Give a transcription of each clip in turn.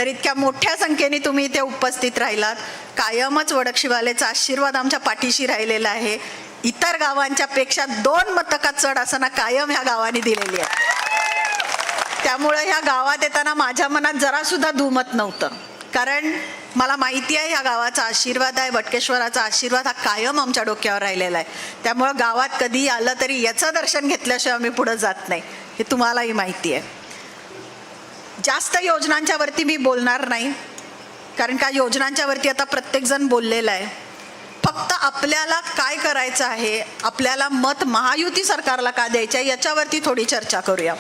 तर इतक्या मोठ्या संख्येने तुम्ही इथे उपस्थित राहिलात. कायमच वडकशिवालेचा आशीर्वाद आमच्या पाठीशी राहिलेला आहे. इतर गावांच्या पेक्षा 2 मतका चढ असताना कायम ह्या गावाने दिलेली आहे. त्यामुळे ह्या गावात येताना माझ्या मनात जरा सुद्धा दुमत नव्हतं, कारण मला माहिती आहे ह्या गावाचा आशीर्वाद आहे, वटकेश्वराचा आशीर्वाद हा कायम आमच्या डोक्यावर राहिलेला आहे. त्यामुळं गावात कधी आलं तरी याचं दर्शन घेतल्याशिवाय आम्ही पुढे जात नाही, हे तुम्हालाही माहिती आहे. जास्त योजनांच्या वरती मी बोलणार नाही, कारण का योजनांच्या वरती आता प्रत्येकजण बोललेला आहे. फक्त आपल्याला काय करायचं आहे, आपल्याला मत महायुती सरकारला का द्यायचं आहे याच्यावरती थोडी चर्चा करूया.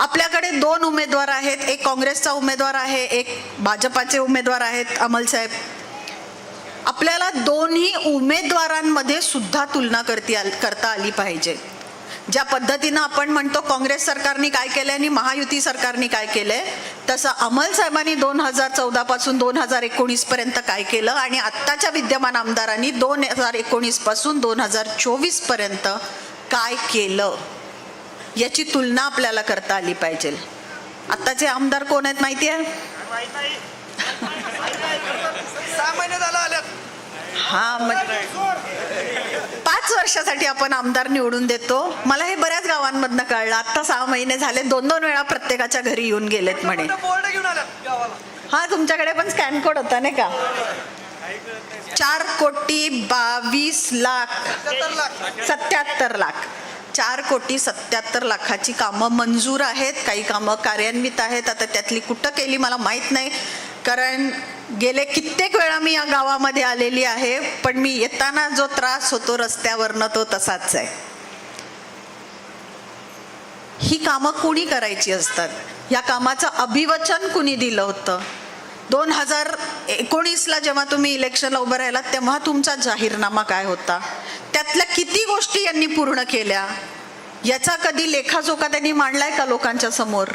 आपल्याकडे 2 उमेदवार आहेत, एक काँग्रेसचा उमेदवार आहे, एक भाजपाचे उमेदवार आहेत अमल साहेब. आपल्याला दोन्ही उमेदवारांमध्ये सुद्धा तुलना करता आली पाहिजे. ज्या पद्धतीनं आपण म्हणतो काँग्रेस सरकारने काय केलं आणि महायुती सरकारने काय केलंय, तसं अमल साहेबांनी 2014 पासून 2019 पर्यंत काय केलं आणि आत्ताच्या विद्यमान आमदारांनी 2019 पासून 2024 पर्यंत काय केलं याची तुलना आपल्याला करता आली पाहिजे. आत्ताचे आमदार कोण आहेत माहिती आहे? 6 महिने झाले आले. हा, मग 5 वर्षासाठी आपण आमदार निवडून देतो. मला हे बऱ्याच गावांमधनं कळलं. आता 6 महिने झाले, 2-2 वेळा प्रत्येकाच्या घरी येऊन गेलेत म्हणे. बोर्ड घेऊन आले गावाला. हा, तुमच्याकडे पण स्कॅन कोड होता नाही का? 4,22,00,00,77,00,000 4,77,00,000 कामं मंजूर आहेत, काही कामं कार्यान्वित आहेत. आता त्यातली कुठं केली मला माहीत नाही, कारण गेले कित्येक वेळा मी या गावामध्ये आलेली आहे, पण मी येताना जो त्रास होतो रस्त्यावरनं तो तसाच आहे. ही कामं कुणी करायची असतात? या कामाचं अभिवचन कुणी दिलं होतं? 2019ला जेव्हा तुम्ही इलेक्शनला उभं राहिलात तेव्हा तुमचा जाहीरनामा काय होता? त्यातल्या किती गोष्टी यांनी पूर्ण केल्या याचा कधी लेखाजोखा त्यांनी मांडलाय का लोकांच्या समोर?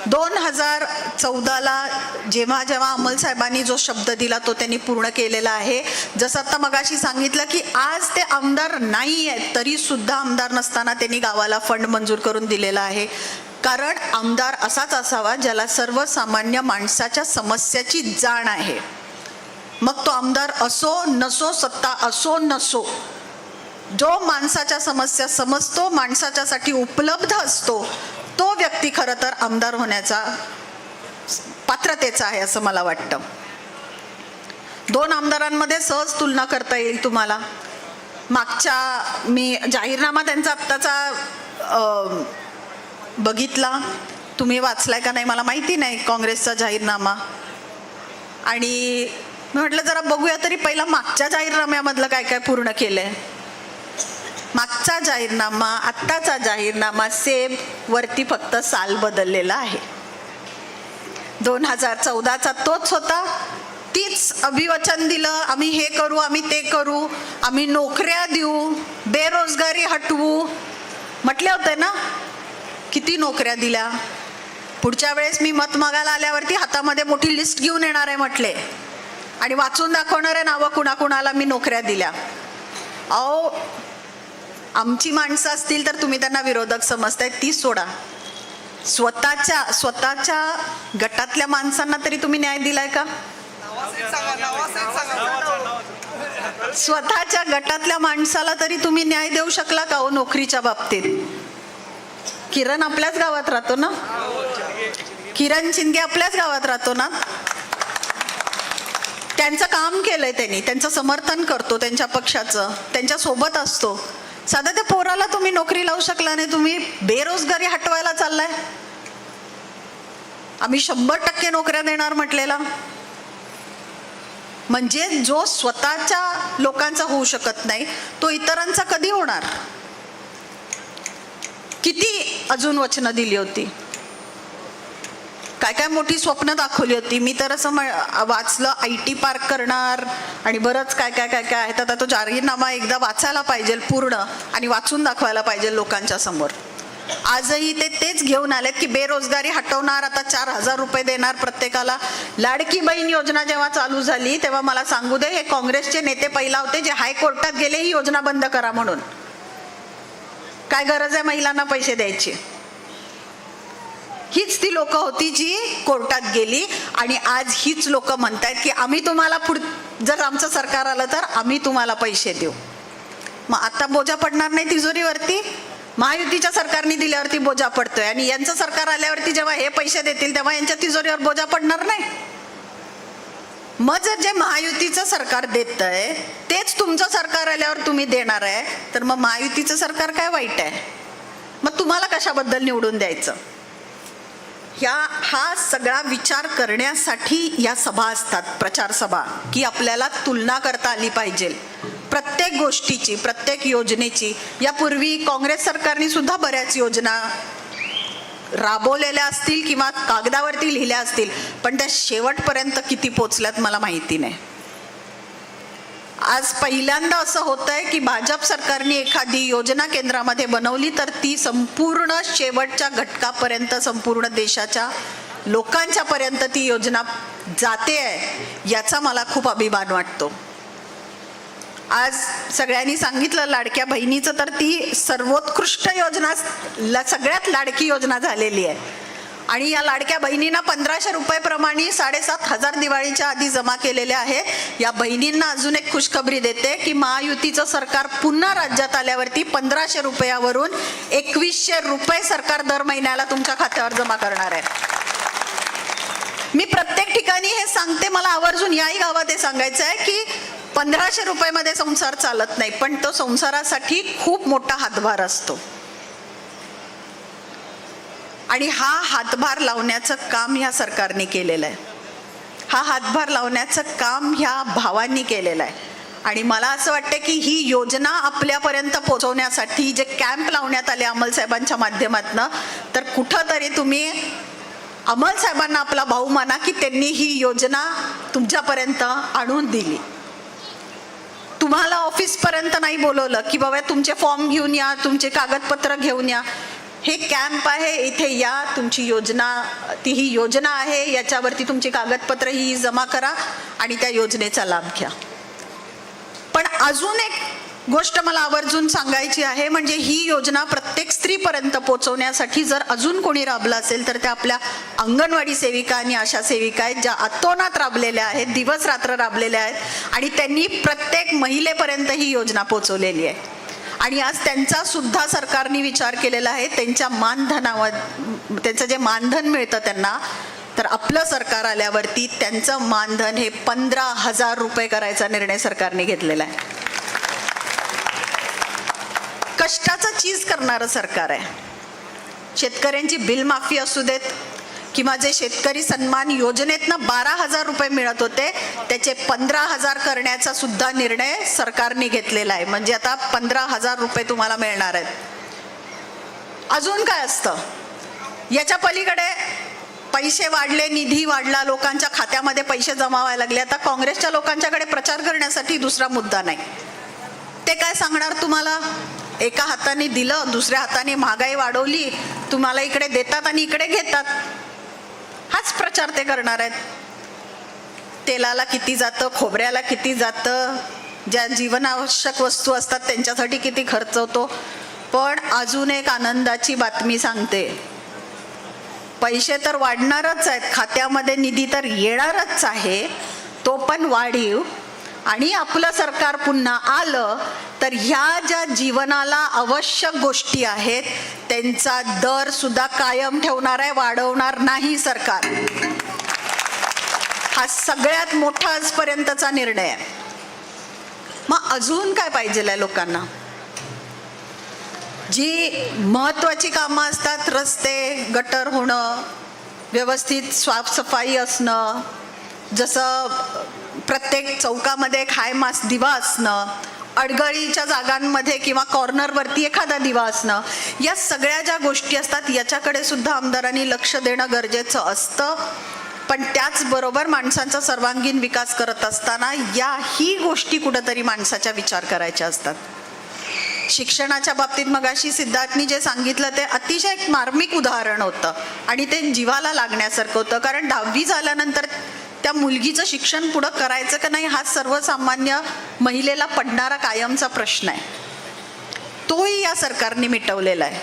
2014ला जेव्हा अमल साहेबांनी जो शब्द दिला तो त्यांनी पूर्ण केलेला आहे. जसं आता मगाशी सांगितलं की आज ते आमदार नाही आहेत, तरी सुद्धा आमदार नसताना त्यांनी गावाला फंड मंजूर करून दिलेला आहे. कारण आमदार असाच असावा ज्याला सर्वसामान्य माणसाच्या समस्याची जाण आहे. मग तो आमदार असो नसो, सत्ता असो नसो, जो माणसाच्या समस्या समजतो, माणसाच्यासाठी उपलब्ध असतो, तो व्यक्ती खरं तर आमदार होण्याचा पात्रतेचा आहे असं मला वाटतं. 2 आमदारांमध्ये सहज तुलना करता येईल तुम्हाला. मागच्या मी जाहीरनामा त्यांचा आत्ताचा बघितला, तुम्ही वाचलाय का नाही मला माहिती नाही, काँग्रेसचा जाहीरनामा. आणि मी म्हटलं जरा बघूया तरी पहिला मागच्या जाहीरनाम्यामधलं काय काय पूर्ण केलंय. मागचा जाहीरनामा आत्ताचा जाहीरनामा सेम, वरती फक्त साल बदललेला आहे. 2014चा तोच होता, तीच अभिवचन दिलं, आम्ही हे करू, आम्ही ते करू, आम्ही नोकऱ्या देऊ, बेरोजगारी हटवू म्हटले होते ना. किती नोकऱ्या दिल्या? पुढच्या वेळेस मी मत मागायला आल्यावरती हातामध्ये मोठी लिस्ट घेऊन येणार आहे म्हटले, आणि वाचून दाखवणार आहे नावं कुणाकुणाला मी नोकऱ्या दिल्या. अहो, आमची माणसं असतील तर तुम्ही त्यांना विरोधक समजताय, ती सोडा. स्वतःच्या गटातल्या माणसांना तरी तुम्ही न्याय दिलाय का? स्वतःच्या गटातल्या माणसाला तरी तुम्ही न्याय देऊ शकला का हो नोकरीच्या बाबतीत? किरण आपल्याच गावात राहतो ना, किरण शिंदे आपल्याच गावात राहतो ना. त्यांचं काम केलंय त्यांनी, त्यांचं समर्थन करतो, त्यांच्या पक्षाचं, त्यांच्या सोबत असतो. साधा त्या पोराला तुम्ही नोकरी लावू शकला नाही, तुम्ही बेरोजगारी हटवायला चाललाय. आम्ही 100% नोकऱ्या देणार म्हटलेला. म्हणजे जो स्वतःच्या लोकांचा होऊ शकत नाही तो इतरांचा कधी होणार? किती अजून वचनं दिली होती, काय काय मोठी स्वप्न दाखवली होती. मी तर असं वाचलं, IT पार्क करणार आणि बरंच काय काय काय काय आहे. तर तो जाहीरनामा एकदा वाचायला पाहिजे पूर्ण आणि वाचून दाखवायला पाहिजे लोकांच्या समोर. आजही ते तेच घेऊन आलेत की बेरोजगारी हटवणार, आता 4,000 रुपये देणार प्रत्येकाला. लाडकी बहीण योजना जेव्हा चालू झाली तेव्हा मला सांगू दे, हे काँग्रेसचे नेते पहिला होते जे हायकोर्टात गेले ही योजना बंद करा म्हणून. काय गरज आहे महिलांना पैसे द्यायची? हीच ती लोक होती जी कोर्टात गेली आणि आज हीच लोक म्हणतायत की आम्ही तुम्हाला जर आमचं सरकार आलं तर आम्ही तुम्हाला पैसे देऊ. मग आता बोजा पडणार नाही तिजोरीवरती? महायुतीच्या सरकारने दिल्यावरती बोजा पडतोय आणि यांचं सरकार आल्यावरती जेव्हा हे पैसे देतील तेव्हा यांच्या तिजोरीवर बोजा पडणार नाही. मग जर जे महायुतीचं सरकार देतंय तेच तुमचं सरकार आल्यावर तुम्ही देणार आहे तर मग महायुतीचं सरकार काय वाईट आहे? मग तुम्हाला कशाबद्दल निवडून द्यायचं? हा सगळा विचार करण्यासाठी या सभा असतात, प्रचार सभा, की आपल्याला तुलना करता आली पाहिजे प्रत्येक गोष्टीची, प्रत्येक योजनेची. यापूर्वी काँग्रेस सरकारने सुद्धा बऱ्याच योजना राबवलेल्या असतील किंवा कागदावरती लिहिल्या असतील, पण त्या शेवटपर्यंत किती पोचल्यात मला माहिती नाही. आज पहिल्यांदा असं होतंय की भाजप सरकारने एखादी योजना केंद्रामध्ये बनवली तर ती संपूर्ण शेवटच्या घटकापर्यंत, संपूर्ण देशाच्या लोकांच्या पर्यंत ती योजना जाते आहे, याचा मला खूप अभिमान वाटतो. आज सगळ्यांनी सांगितलं लाडक्या बहिणीचं, तर ती सर्वोत्कृष्ट योजना, सगळ्यात लाडकी योजना झालेली आहे. आणि या लाडक्या बहिणींना 1500 रुपये 7,500 दिवाळीच्या आधी जमा केलेले आहेत. या बहिणींना अजून एक खुशखबरी देते की महायुतीचं सरकार पुन्हा राज्यात आल्यावरती 1500 रुपयावरून 2100 रुपये सरकार दर महिन्याला तुमच्या खात्यावर जमा करणार आहे. मी प्रत्येक ठिकाणी हे सांगते, मला आवर्जून याही गावात हे सांगायचं आहे की 1500 रुपयामध्ये संसार चालत नाही, पण तो संसारासाठी खूप मोठा हातभार असतो. आणि हा हातभार लावण्याचं काम ह्या सरकारने केलेलं आहे. हा हातभार लावण्याचं काम ह्या भावांनी केलेलं आहे. आणि मला असं वाटतं की ही योजना आपल्यापर्यंत पोहोचवण्यासाठी जे कॅम्प लावण्यात आले अमल साहेबांच्या माध्यमातून, तर कुठंतरी तुम्ही अमल साहेबांना आपला भाऊ माना की त्यांनी ही योजना तुमच्यापर्यंत आणून दिली. तुम्हाला ऑफिसपर्यंत नाही बोलवलं की बाबा तुमचे फॉर्म घेऊन या, तुमचे कागदपत्र घेऊन या. हे कॅम्प आहे, इथे या, तुमची योजना, ही योजना आहे, याच्यावरती तुमची कागदपत्र ही जमा करा आणि त्या योजनेचा लाभ घ्या. पण अजून एक गोष्ट मला आवर्जून सांगायची आहे, म्हणजे ही योजना प्रत्येक स्त्रीपर्यंत पोहोचवण्यासाठी जर अजून कोणी राबलं असेल तर त्या आपल्या अंगणवाडी सेविका आणि आशा सेविका आहेत, ज्या अतोनात राबलेल्या आहेत, दिवस रात्र राबलेल्या आहेत आणि त्यांनी प्रत्येक महिलेपर्यंत ही योजना पोहोचवलेली आहे. आणि आज त्यांचा सुद्धा सरकारने विचार केलेला आहे. त्यांच्या मानधनावर, त्यांचं जे मानधन मिळतं त्यांना, तर आपलं सरकार आल्यावरती त्यांचं मानधन हे 15,000 रुपये करायचा निर्णय सरकारने घेतलेला आहे. कष्टाचं चीज करणारं सरकार आहे. शेतकऱ्यांची बिल माफी असू देत किंवा जे शेतकरी सन्मान योजनेतनं 12,000 रुपये मिळत होते त्याचे 15,000 करण्याचा सुद्धा निर्णय सरकारने घेतलेला आहे. म्हणजे आता 15,000 रुपये तुम्हाला मिळणार आहेत. अजून काय असतं याच्या पलीकडे? पैसे वाढले, निधी वाढला, लोकांच्या खात्यामध्ये पैसे जमा व्हायला लागले. आता काँग्रेसच्या लोकांच्याकडे प्रचार करण्यासाठी दुसरा मुद्दा नाही. ते काय सांगणार तुम्हाला? एका हाताने दिलं, दुसऱ्या हाताने महागाई वाढवली, तुम्हाला इकडे देतात आणि इकडे घेतात. हाच प्रचार ते करणार आहेत. तेलाला किती जातं, खोबऱ्याला किती जातं, ज्या जीवनावश्यक वस्तू असतात त्यांच्यासाठी किती खर्च होतो. पण अजून एक आनंदाची बातमी सांगते, पैसे तर वाढणारच आहेत, खात्यामध्ये निधी तर येणारच आहे, तो पण वाढीव. आणि आपलं सरकार पुन्हा आलं तर ह्या ज्या जीवनाला आवश्यक गोष्टी आहेत त्यांचा दर सुद्धा कायम ठेवणार आहे, वाढवणार नाही सरकार. हा सगळ्यात मोठा आजपर्यंतचा निर्णय आहे. मग अजून काय पाहिजे लोकांना? जी महत्वाची कामं असतात, रस्ते, गटर होणं, व्यवस्थित साफसफाई असणं, जसं प्रत्येक चौकामध्ये एक हाय मास दिवा असणं, अडगळीच्या जागांमध्ये किंवा कॉर्नरवरती एखादा दिवा असणं, या सगळ्या ज्या गोष्टी असतात याच्याकडे सुद्धा आमदारांनी लक्ष देणं गरजेचं असतं. पण त्याचबरोबर माणसांचा सर्वांगीण विकास करत असताना याही गोष्टी कुठंतरी माणसाच्या विचार करायच्या असतात. शिक्षणाच्या बाबतीत मगाशी सिद्धार्थनी जे सांगितलं ते अतिशय एक मार्मिक उदाहरण होतं आणि ते जीवाला लागण्यासारखं होतं. कारण 10वी झाल्यानंतर त्या मुलगीचं शिक्षण पुढं करायचं का नाही हा सर्वसामान्य महिलेला पडणारा कायमचा प्रश्न आहे. तोही या सरकारने मिटवलेला आहे.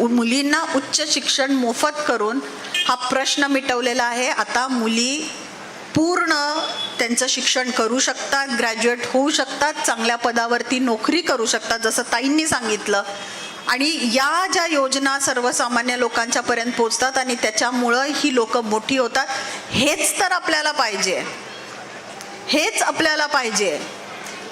मुलींना उच्च शिक्षण मोफत करून हा प्रश्न मिटवलेला आहे. आता मुली पूर्ण त्यांचं शिक्षण करू शकतात, ग्रॅज्युएट होऊ शकतात, चांगल्या पदावरती नोकरी करू शकतात, जसं ताईंनी सांगितलं. आणि या ज्या योजना सर्वसामान्य लोकांच्यापर्यंत पोचतात आणि त्याच्यामुळं ही लोकं मोठी होतात. हेच तर आपल्याला पाहिजे, हेच आपल्याला पाहिजे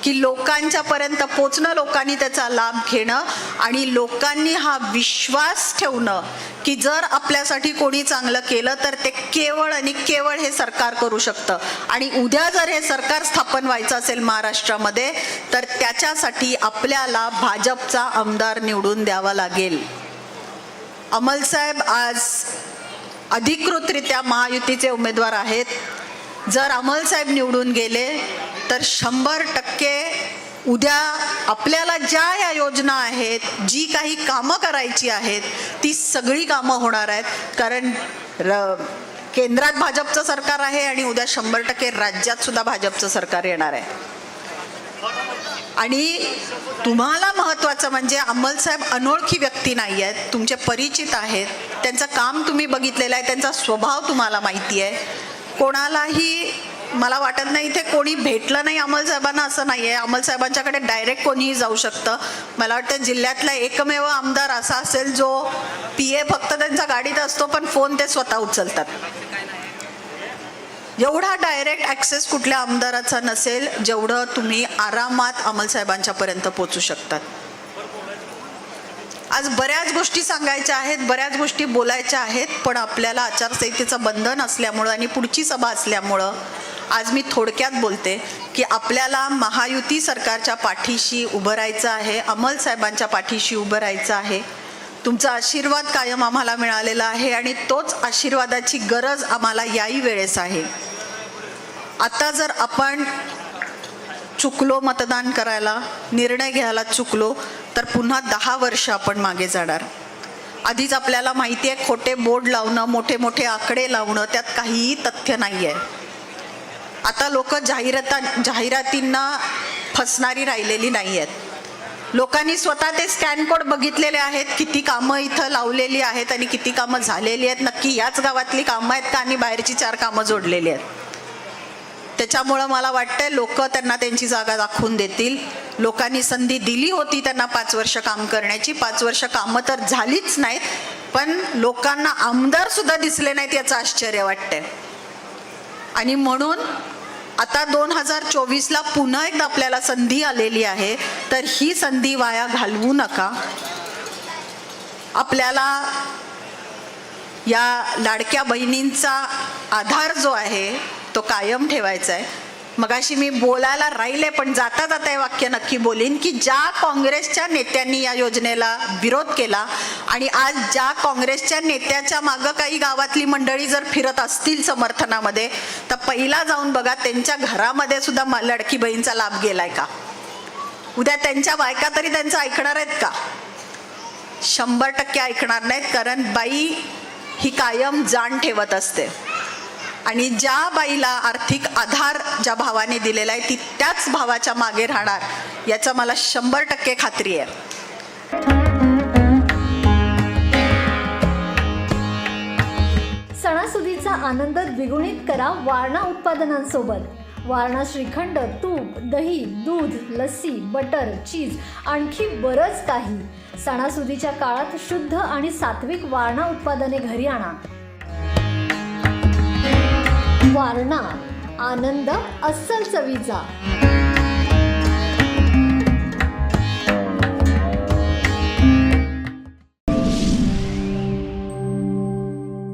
की लोकांच्यापर्यंत पोचणं, लोकांनी त्याचा लाभ घेणं आणि लोकांनी हा विश्वास ठेवणं की जर आपल्यासाठी कोणी चांगलं केलं तर ते केवळ आणि केवळ हे सरकार करू शकतं. आणि उद्या जर हे सरकार स्थापन व्हायचं असेल महाराष्ट्रामध्ये तर त्याच्यासाठी आपल्याला भाजपचा आमदार निवडून द्यावा लागेल. अमलसाहेब आज अधिकृतरित्या महायुतीचे उमेदवार आहेत. जर अमलसाहेब निवडून गेले तर 100% उद्या आपल्याला ज्या या योजना आहेत, जी काही कामं करायची आहेत ती सगळी कामं होणार आहेत. कारण केंद्रात भाजपचं सरकार आहे आणि उद्या 100% राज्यात सुद्धा भाजपचं सरकार येणार आहे. आणि तुम्हाला महत्त्वाचं म्हणजे अमलसाहेब अनोळखी व्यक्ती नाही आहेत, तुमचे परिचित आहेत, त्यांचं काम तुम्ही बघितलेलं आहे, त्यांचा स्वभाव तुम्हाला माहिती आहे. कोणालाही मला वाटत नाही इथे कोणी भेटलं नाही अमलसाहेबांना असं नाही आहे. अमलसाहेबांच्याकडे डायरेक्ट कोणीही जाऊ शकतं. मला वाटतं जिल्ह्यातला एकमेव आमदार असा असेल जो PA फक्त त्यांच्या गाडीत असतो पण फोन ते स्वतः उचलतात. एवढा डायरेक्ट ॲक्सेस कुठल्या आमदाराचा नसेल जेवढं तुम्ही आरामात अमलसाहेबांच्यापर्यंत पोचू शकतात. आज बऱ्याच गोष्टी सांगायच्या आहेत, बऱ्याच गोष्टी बोलायच्या आहेत, पण आपल्याला आचारसंहितेचं बंधन असल्यामुळं आणि पुढची सभा असल्यामुळं आज मी थोडक्यात बोलते की आपल्याला महायुती सरकारच्या पाठीशी उभं राहायचं आहे, अमलसाहेबांच्या पाठीशी उभं राहायचं आहे. तुमचा आशीर्वाद कायम आम्हाला मिळालेला आहे आणि तोच आशीर्वादाची गरज आम्हाला याही वेळेस आहे. आता जर आपण चुकलो मतदान करायला, निर्णय घ्यायला चुकलो तर पुन्हा 10 वर्ष आपण मागे जाणार. आधीच आपल्याला माहिती आहे खोटे बोर्ड लावणं, मोठे मोठे आकडे लावणं त्यात काहीही तथ्य नाही आहे. आता लोक जाहिरातींना फसणारी राहिलेली नाही आहेत. लोकांनी स्वतः ते स्कॅन कोड बघितलेले आहेत, किती कामं इथं लावलेली आहेत आणि किती कामं झालेली आहेत, नक्की याच गावातली कामं आहेत का आणि बाहेरची 4 कामं जोडलेली आहेत. त्याच्यामुळं मला वाटतंय लोक त्यांना त्यांची जागा दाखवून देतील. लोकांनी संधी दिली होती त्यांना 5 वर्ष काम करण्याची, 5 वर्ष कामं तर झालीच नाहीत, पण लोकांना आमदार सुद्धा दिसले नाहीत याचं आश्चर्य वाटतंय. आणि म्हणून आता 2024ला पुन्हा एकदा आपल्याला संधी आलेली आहे, तर ही संधी वाया घालवू नका. आपल्याला या लाडक्या बहिणींचा आधार जो आहे तो कायम ठेवायचा आहे. मगाशी मी बोलायला राहिले पण जाता जाता हे वाक्य नक्की बोलीन की ज्या काँग्रेसच्या नेत्यांनी या योजनेला विरोध केला आणि आज ज्या काँग्रेसच्या नेत्याच्या मागं काही गावातली मंडळी जर फिरत असतील समर्थनामध्ये, तर पहिला जाऊन बघा त्यांच्या घरामध्ये सुद्धा लाडकी बहीणचा लाभ गेलाय का. उद्या त्यांच्या बायका तरी त्यांचं ऐकणार आहेत का? 100% ऐकणार नाहीत. कारण बाई ही कायम जाण ठेवत असते आणि ज्या बाईला आर्थिक आधार ज्या भावाने दिलेला आहे ती त्याच भावाच्या मागे राहणार याचं मला 100% खात्री आहे. सणासुदीचा आनंद द्विगुणित करा वारणा उत्पादनांसोबत. वारणा श्रीखंड, तूप, दही, दूध, लस्सी, बटर, चीज आणखी बरंच काही. सणासुदीच्या काळात शुद्ध आणि सात्विक वारणा उत्पादने घरी आणा. वारणा, आनंद अस्सल चवीचा.